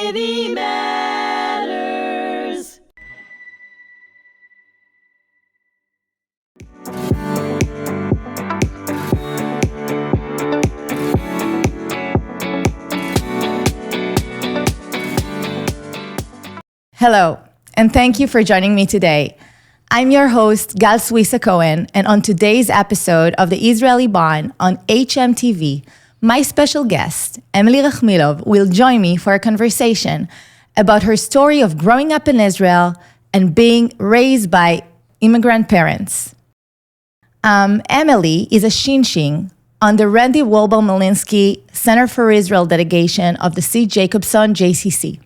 Community Matters. Hello, and thank you for joining me today. I'm your host, Gal Swisa Cohen, and on today's episode of The Israeli Bond on hmTv, my special guest, Emily Rahmilov, will join me for a conversation about her story of growing up in Israel and being raised by immigrant parents. Emily is a Shinshin on the Randy Wolbel-Malinsky Center for Israel delegation of the Sid Jacobson JCC.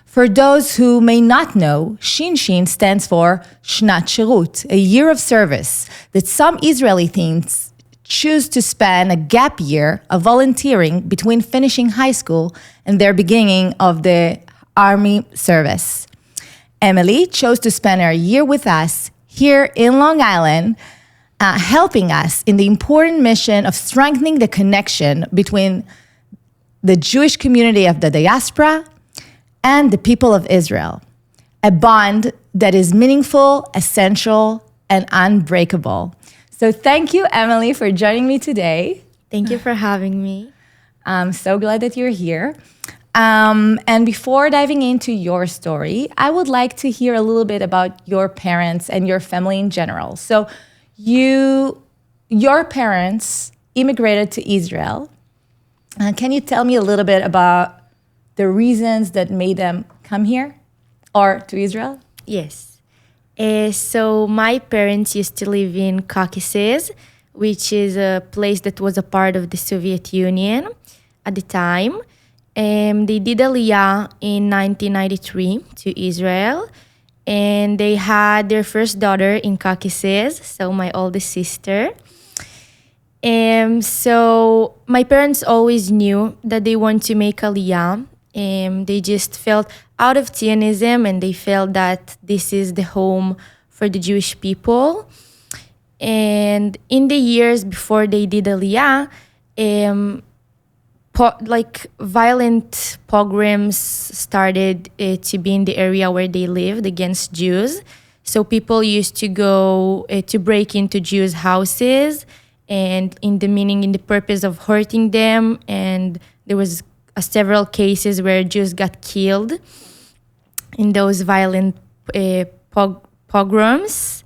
For those who may not know, Shinshin stands for Shnat Shirut, a year of service that some Israeli teens choose to spend a gap year of volunteering between finishing high school and their beginning of the army service. Emily chose to spend her year with us here in Long Island, helping us in the important mission of strengthening the connection between the Jewish community of the diaspora and the people of Israel, a bond that is meaningful, essential, and unbreakable. So thank you, Emily, for joining me today. Thank you for having me. I'm so glad that you're here. And before diving into your story, I would like to hear a little bit about your parents and your family in general. So your parents immigrated to Israel. Can you tell me a little bit about the reasons that made them come here or to Israel? Yes. So my parents used to live in Caucasus, which is a place that was a part of the Soviet Union at the time. They did Aliyah in 1993 to Israel, and they had their first daughter in Caucasus, so my oldest sister. So my parents always knew that they want to make Aliyah. They just felt out of Zionism, and they felt that this is the home for the Jewish people. And in the years before they did Aliyah, violent pogroms started to be in the area where they lived against Jews. So people used to go to break into Jews' houses, and in the purpose of hurting them. And there was several cases where Jews got killed in those violent pogroms.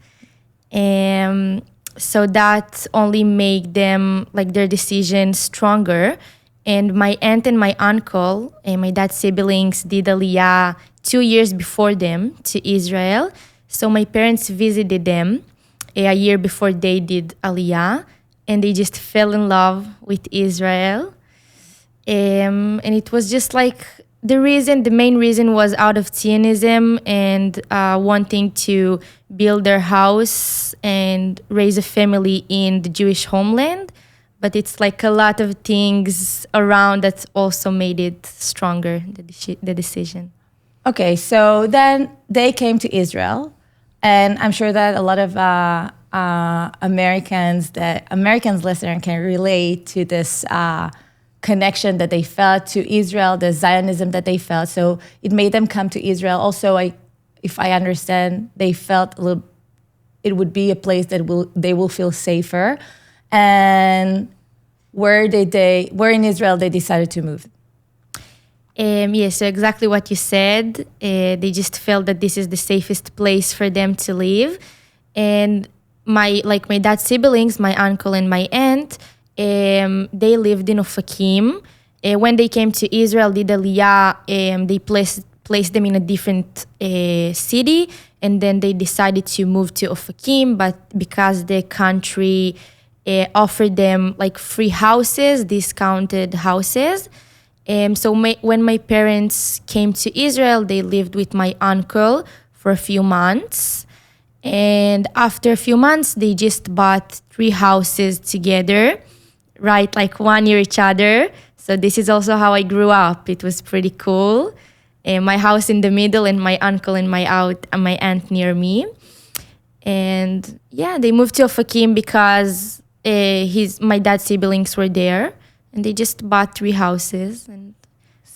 So that only made them, their decision stronger. And my aunt and my uncle and my dad's siblings did Aliyah 2 years before them to Israel. So my parents visited them a year before they did Aliyah, and they just fell in love with Israel. And it was just the main reason was out of Zionism and wanting to build their house and raise a family in the Jewish homeland. But it's a lot of things around that also made it stronger, the decision. Okay, so then they came to Israel, and I'm sure that a lot of Americans listeners can relate to this connection that they felt to Israel, the Zionism that they felt. So it made them come to Israel. Also, if I understand, they felt it would be a place that they will feel safer. And where in Israel they decided to move? Yes, so exactly what you said. They just felt that this is the safest place for them to live. And my dad's siblings, my uncle and my aunt, they lived in Ofakim. When they came to Israel, did Aliyah, they placed them in a different city, and then they decided to move to Ofakim. But because the country offered them free houses, discounted houses, so when my parents came to Israel, they lived with my uncle for a few months. And after a few months, they just bought 3 houses together, right? One near each other. So this is also how I grew up. It was pretty cool. My house in the middle, and my uncle and my aunt near me. And yeah, they moved to Ofakim because my dad's siblings were there, and they just bought 3 houses. And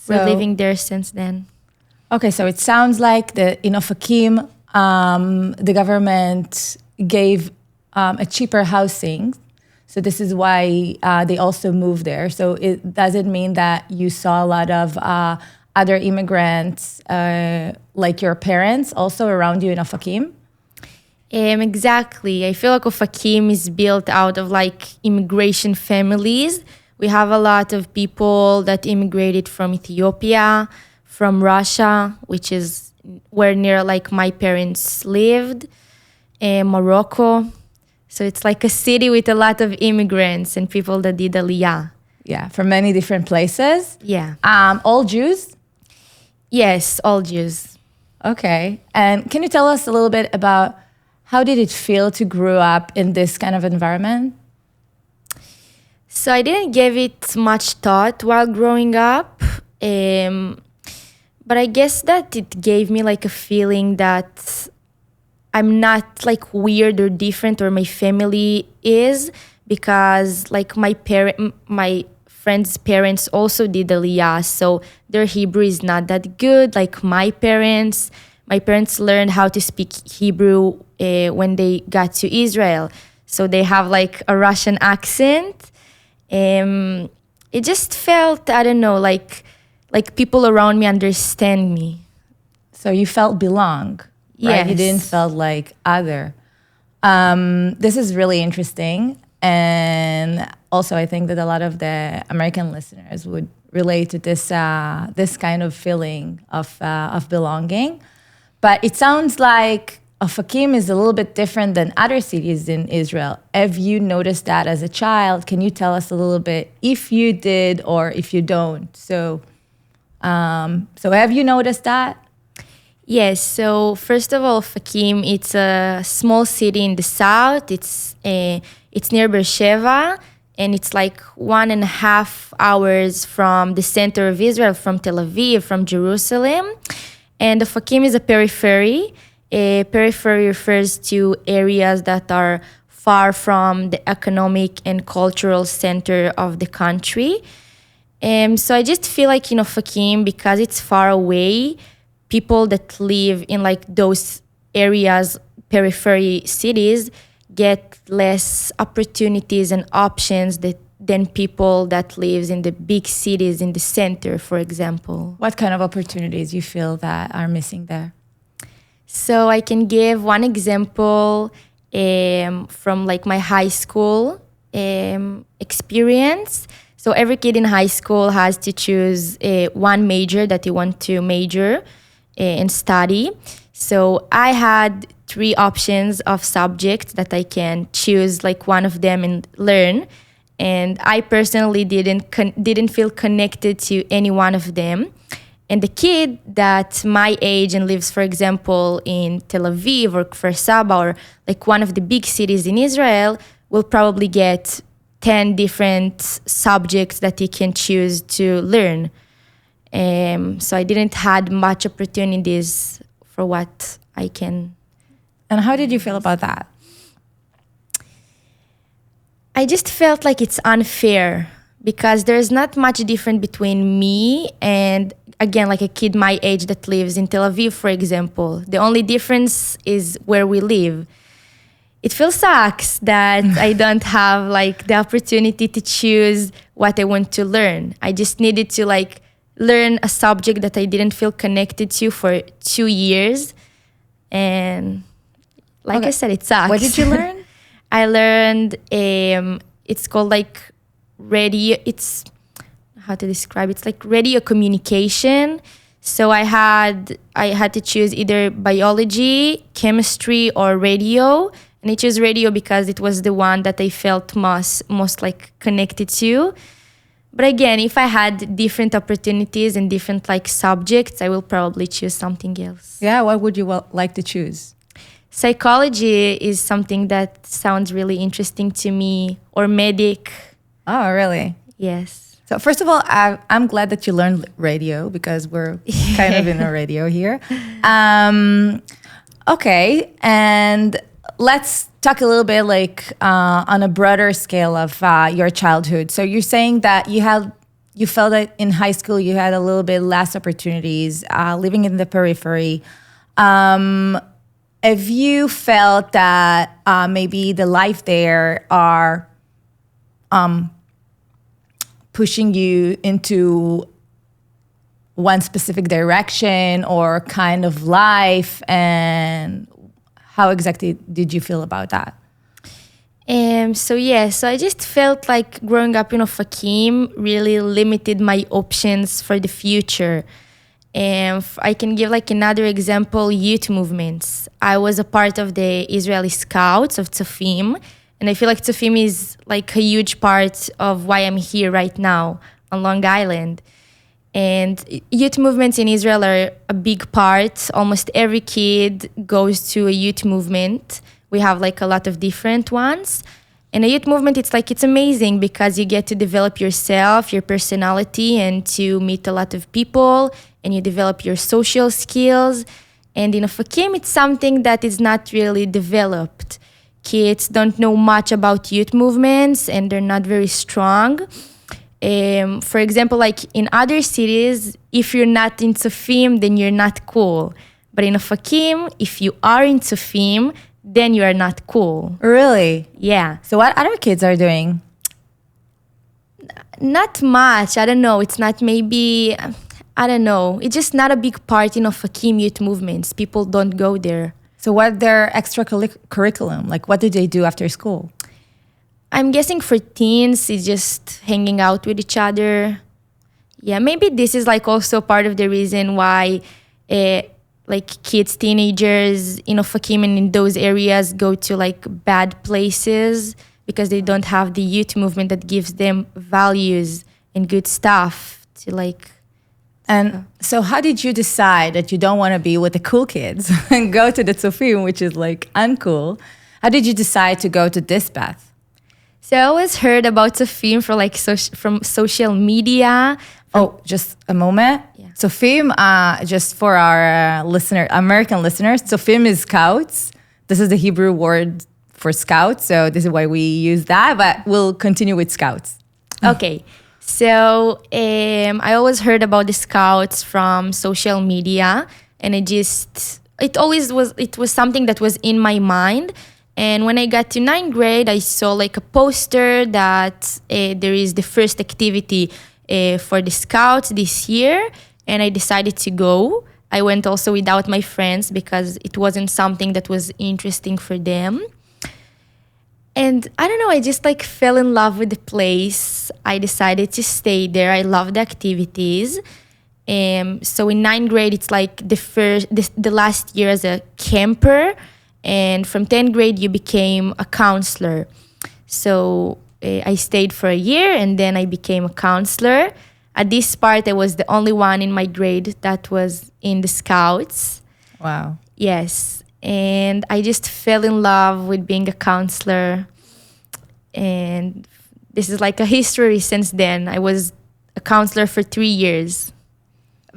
we're living there since then. Okay, so it sounds like in Ofakim, the government gave a cheaper housing. So this is why they also moved there. So it doesn't mean that you saw a lot of other immigrants like your parents also around you in Ofakim? Exactly. I feel like Ofakim is built out of like immigration families. We have a lot of people that immigrated from Ethiopia, from Russia, which is where near like my parents lived, Morocco. So it's like a city with a lot of immigrants and people that did Aliyah. Yeah, from many different places. Yeah. All Jews? Yes, all Jews. Okay. And can you tell us a little bit about how did it feel to grow up in this kind of environment? So I didn't give it much thought while growing up. But I guess that it gave me like a feeling that I'm not like weird or different or my family is, because like my friends' parents also did Aliyah, so their Hebrew is not that good. Like my parents learned how to speak Hebrew when they got to Israel, so they have like a Russian accent. It just felt, I don't know, like people around me understand me. So you felt belong, right? Yes. You didn't felt like other. This is really interesting. And also I think that a lot of the American listeners would relate to this kind of feeling of belonging. But it sounds like Ofakim is a little bit different than other cities in Israel. Have you noticed that as a child? Can you tell us a little bit if you did or if you don't? So have you noticed that? Yes. So first of all, Ofakim, it's a small city in the south. It's near Beersheba, and it's like 1.5 hours from the center of Israel, from Tel Aviv, from Jerusalem. And Ofakim is a periphery. A periphery refers to areas that are far from the economic and cultural center of the country. So I just feel like in Ofakim, because it's far away, people that live in like those areas, periphery cities, get less opportunities and options than people that lives in the big cities in the center, for example. What kind of opportunities you feel that are missing there? So I can give one example from like my high school experience. So every kid in high school has to choose one major that you want to major and study. So I had 3 options of subjects that I can choose like one of them and learn. And I personally didn't feel connected to any one of them. And the kid that my age and lives, for example, in Tel Aviv or Kfar Saba or like one of the big cities in Israel will probably get 10 different subjects that he can choose to learn. So I didn't had much opportunities for what I can. And how did you feel about that? I just felt like it's unfair because there's not much different between me and, again, like a kid my age that lives in Tel Aviv, for example. The only difference is where we live. It feels sucks that I don't have like the opportunity to choose what I want to learn. I just needed to like learn a subject that I didn't feel connected to for 2 years. And like I said, it sucks. What did you learn? I learned, it's called like radio, it's, how to describe it? It's like radio communication. So I had to choose either biology, chemistry, or radio. And I chose radio because it was the one that I felt most like connected to. But again, if I had different opportunities and different like subjects, I will probably choose something else. Yeah, what would you like to choose? Psychology is something that sounds really interesting to me, or medic. Oh, really? Yes. So first of all, I'm glad that you learned radio because we're kind of in a radio here. Okay, and let's talk a little bit like on a broader scale of your childhood. So you're saying that you you felt that in high school you had a little bit less opportunities, living in the periphery. If you felt that maybe the life there are pushing you into one specific direction or kind of life, and how exactly did you feel about that? So I just felt like growing up in Ofakim really limited my options for the future. I can give like another example, youth movements. I was a part of the Israeli Scouts of Tzofim, and I feel like Tzofim is like a huge part of why I'm here right now on Long Island. And youth movements in Israel are a big part. Almost every kid goes to a youth movement. We have like a lot of different ones. And a youth movement, it's amazing because you get to develop yourself, your personality, and to meet a lot of people, and you develop your social skills. And in Ofakim, it's something that is not really developed. Kids don't know much about youth movements, and they're not very strong. For example, like in other cities, if you're not in Tzofim, then you're not cool. But in Ofakim, if you are in Tzofim, then you are not cool. Really? Yeah. So what other kids are doing? Not much. I don't know. It's not maybe, I don't know. It's just not a big part in Ofakim youth movements. People don't go there. So what their extra curriculum? Like what do they do after school? I'm guessing for teens, it's just hanging out with each other. Yeah, maybe this is like also part of the reason why like kids, teenagers in Ofakim and in those areas go to like bad places because they don't have the youth movement that gives them values and good stuff to like. And so how did you decide that you don't want to be with the cool kids and go to the Tzofim, which is like uncool? How did you decide to go to this path? So I always heard about Tzofim from social media. Oh, just a moment. Yeah. Tzofim, just for our American listeners, Tzofim is scouts. This is the Hebrew word for scouts, so this is why we use that, but we'll continue with scouts. Okay. So I always heard about the scouts from social media, and it was something that was in my mind. And when I got to 9th grade, I saw like a poster that there is the first activity for the scouts this year, and I decided to go. I went also without my friends because it wasn't something that was interesting for them. And I don't know, I just like fell in love with the place. I decided to stay there. I love the activities. So in 9th grade, it's like the last year as a camper. And from 10th grade, you became a counselor. So I stayed for a year and then I became a counselor. At this part, I was the only one in my grade that was in the scouts. Wow. Yes. And I just fell in love with being a counselor. And this is like a history since then. I was a counselor for 3 years.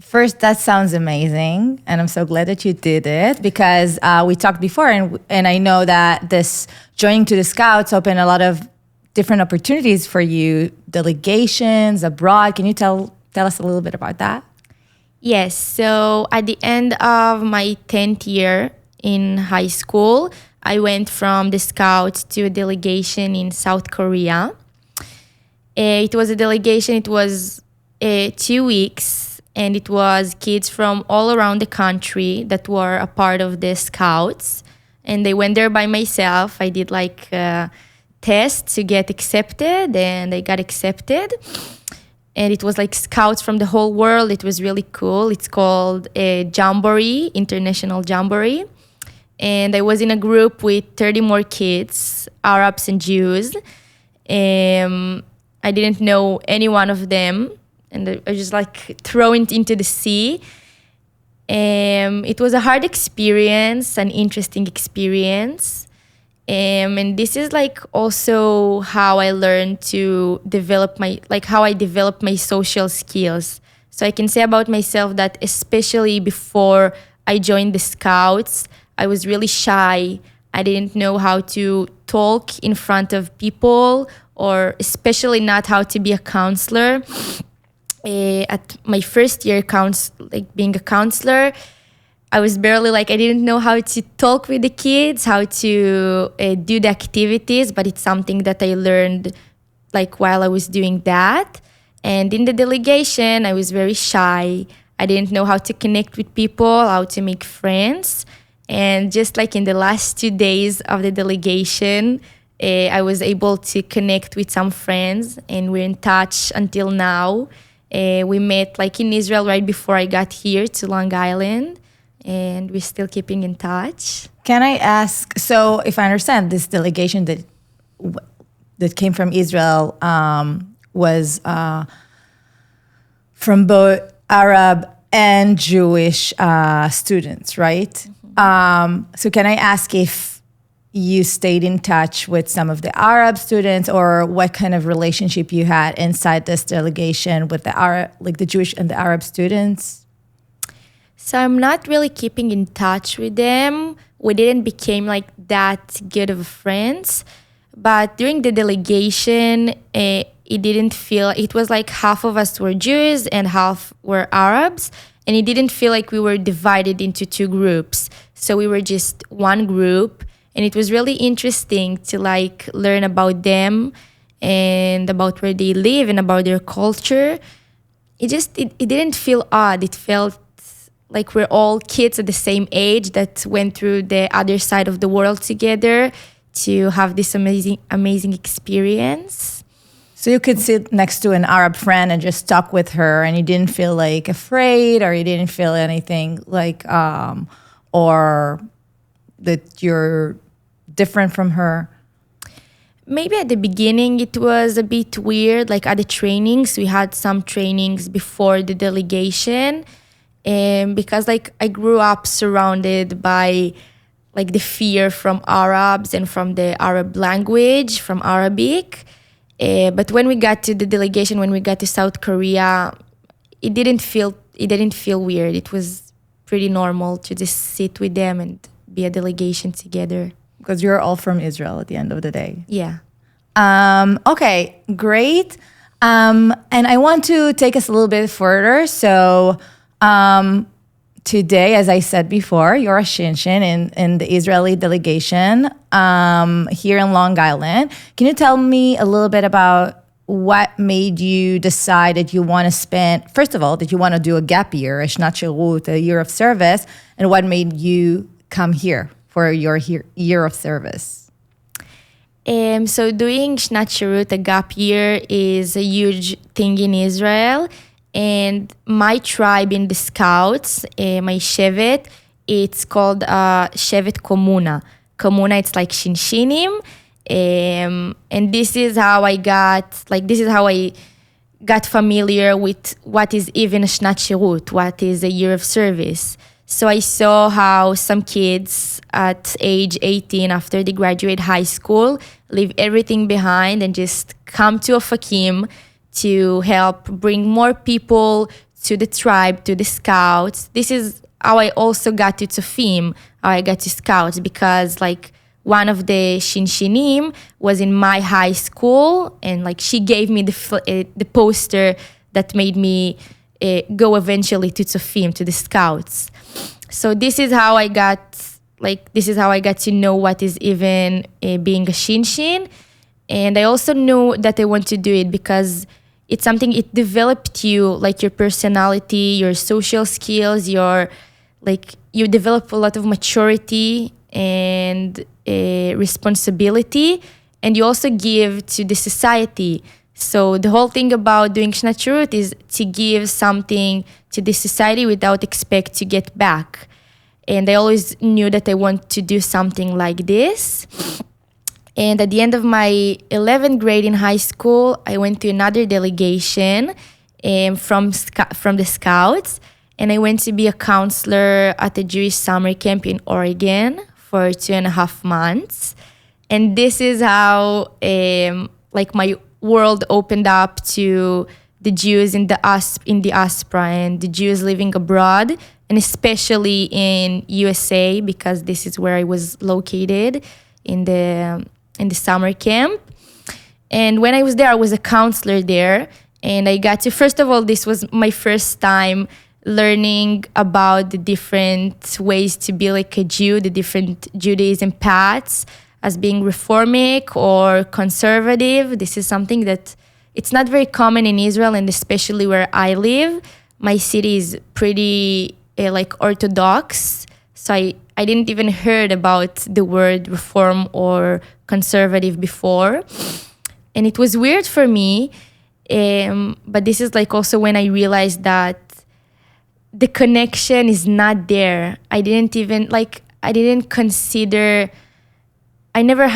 First, that sounds amazing, and I'm so glad that you did it because we talked before, and I know that this joining to the Scouts opened a lot of different opportunities for you, delegations abroad. Can you tell us a little bit about that? Yes. So at the end of my 10th year in high school, I went from the Scouts to a delegation in South Korea. It was a delegation. It was 2 weeks. And it was kids from all around the country that were a part of the Scouts. And they went there by myself. I did like a test to get accepted, and I got accepted. And it was like Scouts from the whole world. It was really cool. It's called a Jamboree, International Jamboree. And I was in a group with 30 more kids, Arabs and Jews. I didn't know any one of them. And I was just like thrown into the sea. It was a hard experience, an interesting experience. And this is like also how I learned to develop how I developed my social skills. So I can say about myself that especially before I joined the Scouts, I was really shy. I didn't know how to talk in front of people, or especially not how to be a counselor. at my first year being a counselor, I was barely I didn't know how to talk with the kids, how to do the activities, but it's something that I learned while I was doing that. And in the delegation, I was very shy. I didn't know how to connect with people, how to make friends. And just in the last 2 days of the delegation, I was able to connect with some friends, and we're in touch until now. We met in Israel right before I got here to Long Island, and we're still keeping in touch. Can I ask, so if I understand, this delegation that came from Israel was from both Arab and Jewish students, right? Mm-hmm. So can I ask if you stayed in touch with some of the Arab students, or what kind of relationship you had inside this delegation with the Arab, the Jewish and the Arab students? So I'm not really keeping in touch with them. We didn't become that good of friends. But during the delegation, it didn't feel, it was half of us were Jews and half were Arabs. And it didn't feel like we were divided into two groups. So we were just one group. And it was really interesting to learn about them and about where they live and about their culture. It didn't feel odd. It felt like we're all kids at the same age that went through the other side of the world together to have this amazing experience. So you could sit next to an Arab friend and just talk with her, and you didn't feel afraid, or you didn't feel anything or that you're different from her? Maybe at the beginning it was a bit weird. At the trainings, we had some trainings before the delegation, because I grew up surrounded by the fear from Arabs and from the Arab language, from Arabic. But when we got to the delegation, when we got to South Korea, it didn't feel weird. It was pretty normal to just sit with them and be a delegation together. Because you're all from Israel at the end of the day. Yeah. Okay, great. And I want to take us a little bit further. So today, as I said before, you're a Shinshin in the Israeli delegation here in Long Island. Can you tell me a little bit about what made you decide that you want to spend, first of all, that you want to do a gap year, a shnat shirut, a year of service, and what made you come here for your year of service? So doing shnat shirut, a gap year, is a huge thing in Israel. And my tribe in the Scouts, my shevet, it's called shevet Komuna. Komuna, it's like Shinshinim. And this is how I got familiar with what is even a shnat shirut, what is a year of service. So I saw how some kids at age 18, after they graduate high school, leave everything behind and just come to Ofakim to help bring more people to the tribe, to the Scouts. This is how I also got to Tzofim, how I got to Scouts, because one of the Shinshinim was in my high school, and she gave me the poster that made me go eventually to Tzofim, to the Scouts. So this is how I got to know what is even being a Shinshin. And I also knew that I want to do it because it's something, it developed you, your personality, your social skills, you develop a lot of maturity and responsibility, and you also give to the society. So the whole thing about doing shnat shirut is to give something to the society without expect to get back. And I always knew that I want to do something like this. And at the end of my 11th grade in high school, I went to another delegation from the Scouts, and I went to be a counselor at a Jewish summer camp in Oregon for 2.5 months. And this is how my world opened up to the Jews in the diaspora and the Jews living abroad, and especially in USA, because this is where I was located in the summer camp. And when I was there, I was a counselor there, And I got to, first of all, this was my first time learning about the different ways to be like a Jew, the different Judaism paths, as being reformic or conservative. This is something that it's not very common in Israel, and especially where I live. My city is pretty like Orthodox, so I didn't even heard about the word reform or conservative before. And it was weird for me, but this is like also when I realized that the connection is not there. I didn't consider, I never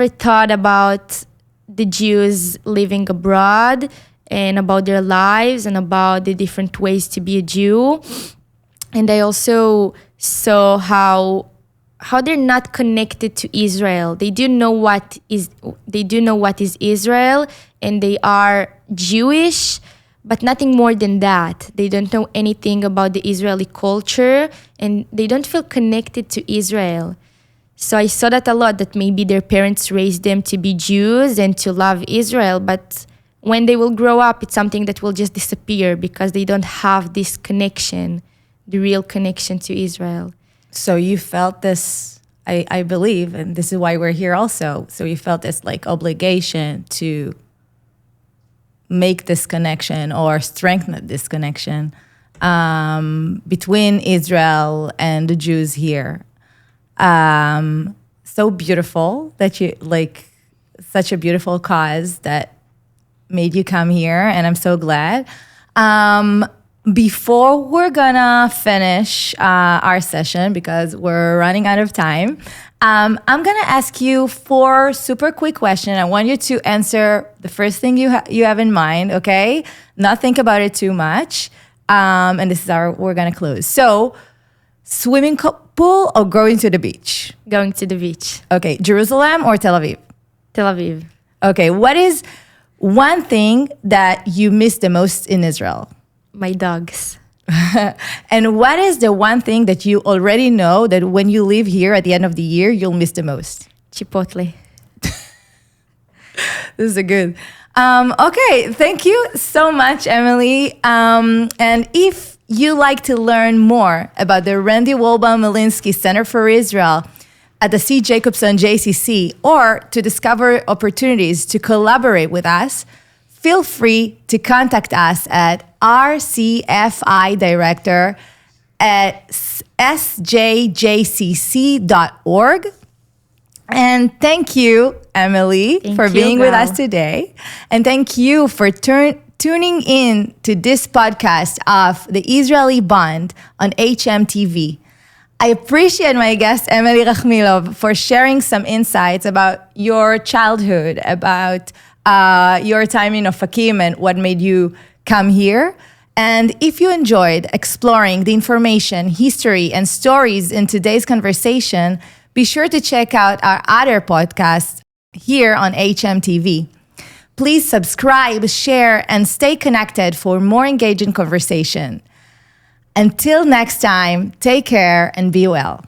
thought about the Jews living abroad and about their lives and about the different ways to be a Jew. And I also saw how they're not connected to Israel. They do know what is Israel, and they are Jewish, but nothing more than that. They don't know anything about the Israeli culture, and they don't feel connected to Israel. So I saw that a lot, that maybe their parents raised them to be Jews and to love Israel, but when they will grow up, it's something that will just disappear because they don't have this connection, the real connection to Israel. So you felt this, I believe, and this is why we're here also. So you felt this like obligation to make this connection or strengthen this connection between Israel and the Jews here. So beautiful that you like such a beautiful cause that made you come here, and I'm so glad. Before we're gonna finish our session, because we're running out of time, I'm gonna ask you 4 super quick questions. I want you to answer the first thing you have in mind, okay? Not think about it too much. And this is we're gonna close. So, swimming pool or going to the beach? Going to the beach. Okay, Jerusalem or Tel Aviv? Tel Aviv. Okay, what is one thing that you miss the most in Israel? My dogs. And what is the one thing that you already know that when you leave here at the end of the year, you'll miss the most? Chipotle. This is a good. Okay, thank you so much, Emily. And if you like to learn more about the Randy Wolba-Malinsky Center for Israel at the Sid Jacobson JCC, or to discover opportunities to collaborate with us, feel free to contact us at rcfi director@sjjcc.org. And thank you, Emily, for being with us today. And thank you for tuning in to this podcast of the Israeli Bond on hmTV. I appreciate my guest, Emily Rahmilov, for sharing some insights about your childhood, about your time in Ofakim and what made you come here. And if you enjoyed exploring the information, history, and stories in today's conversation, be sure to check out our other podcasts here on hmTV. Please subscribe, share, and stay connected for more engaging conversation. Until next time, take care and be well.